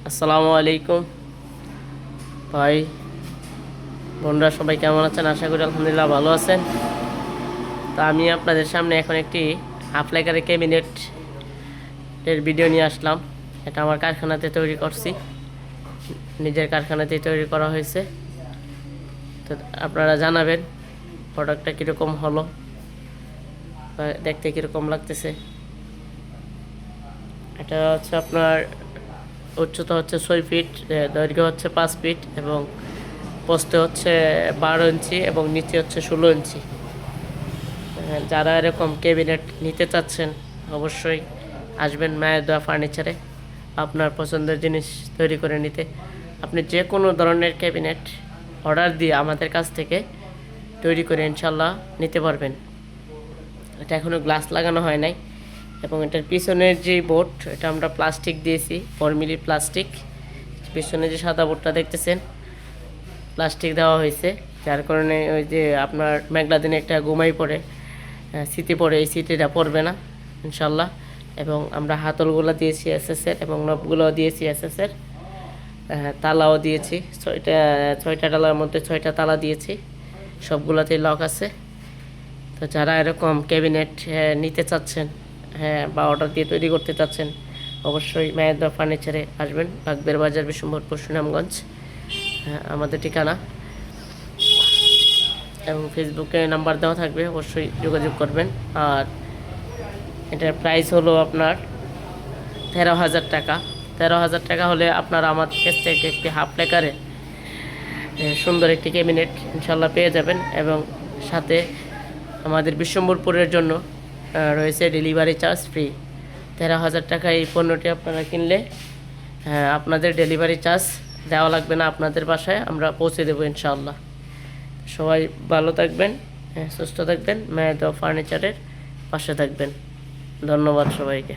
আসসালামু আলাইকুম ভাই বোনরা, সবাই কেমন আছেন? আশা করি আলহামদুলিল্লাহ ভালো আছেন। তো আমি আপনাদের সামনে এখন একটি হাফ লেকারের ক্যাবিনেট এর ভিডিও নিয়ে আসলাম। এটা আমার কারখানাতে তৈরি করছি, নিজের কারখানাতেই তৈরি করা হয়েছে। তো আপনারা জানাবেন প্রোডাক্টটা কীরকম হলো, দেখতে কীরকম লাগতেছে। এটা হচ্ছে আপনার উচ্চতা হচ্ছে 6 ফিট, দৈর্ঘ্য হচ্ছে 5 ফিট এবং পোস্তে হচ্ছে 12 ইঞ্চি এবং নিচে হচ্ছে 16 ইঞ্চি। যারা এরকম ক্যাবিনেট নিতে চাচ্ছেন অবশ্যই আসবেন মায়ের দোয়া ফার্নিচারে আপনার পছন্দের জিনিস তৈরি করে নিতে। আপনি যে কোনো ধরনের ক্যাবিনেট অর্ডার দিয়ে আমাদের কাছ থেকে তৈরি করে ইনশাল্লাহ নিতে পারবেন। এটা এখনও গ্লাস লাগানো হয় নাই এবং এটার পিছনের যে বোর্ড, এটা আমরা প্লাস্টিক দিয়েছি, 4 মিলি প্লাস্টিক। পিছনে যে সাদা বোর্ডটা দেখতেছেন প্লাস্টিক দেওয়া হয়েছে, যার কারণে ওই যে আপনার মেঘলা দিনে একটা ঘুমাই পড়ে স্মৃতি পড়ে, এই স্মৃতিটা পড়বে না ইনশাল্লাহ। এবং আমরা হাতলগুলো দিয়েছি এসএসের এবং নবগুলোও দিয়েছি এসএসের, তালাও দিয়েছি। ছয়টা তালার মধ্যে 6টা তালা দিয়েছি, সবগুলোতেই লক আছে। তো যারা এরকম ক্যাবিনেট নিতে চাচ্ছেন বা অর্ডার দিয়ে তৈরি করতে চাচ্ছেন অবশ্যই মায়ের দোয়া ফার্নিচারে আসবেন। বাগদের বাজার, বিশ্বম্ভরপুর, সুনামগঞ্জ আমাদের ঠিকানা। এবং ফেসবুকে নাম্বার দেওয়া থাকবে, অবশ্যই যোগাযোগ করবেন। আর এটার প্রাইস হলো আপনার 13,000 টাকা। 13,000 টাকা হলে আপনারা আমাদের কাছ থেকে একটি হাফ লেকারে সুন্দর একটি ক্যাবিনেট ইনশাল্লাহ পেয়ে যাবেন। এবং সাথে আমাদের বিশ্বম্ভরপুরের জন্য রয়েছে ডেলিভারি চার্জ ফ্রি। 13,000 টাকা এই পণ্যটি আপনারা কিনলে আপনাদের ডেলিভারি চার্জ দেওয়া লাগবে না, আপনাদের বাসায় আমরা পৌঁছে দেবো ইনশাআল্লাহ। সবাই ভালো থাকবেন, সুস্থ থাকবেন, মায়ের দোয়া ফার্নিচারের পাশে থাকবেন। ধন্যবাদ সবাইকে।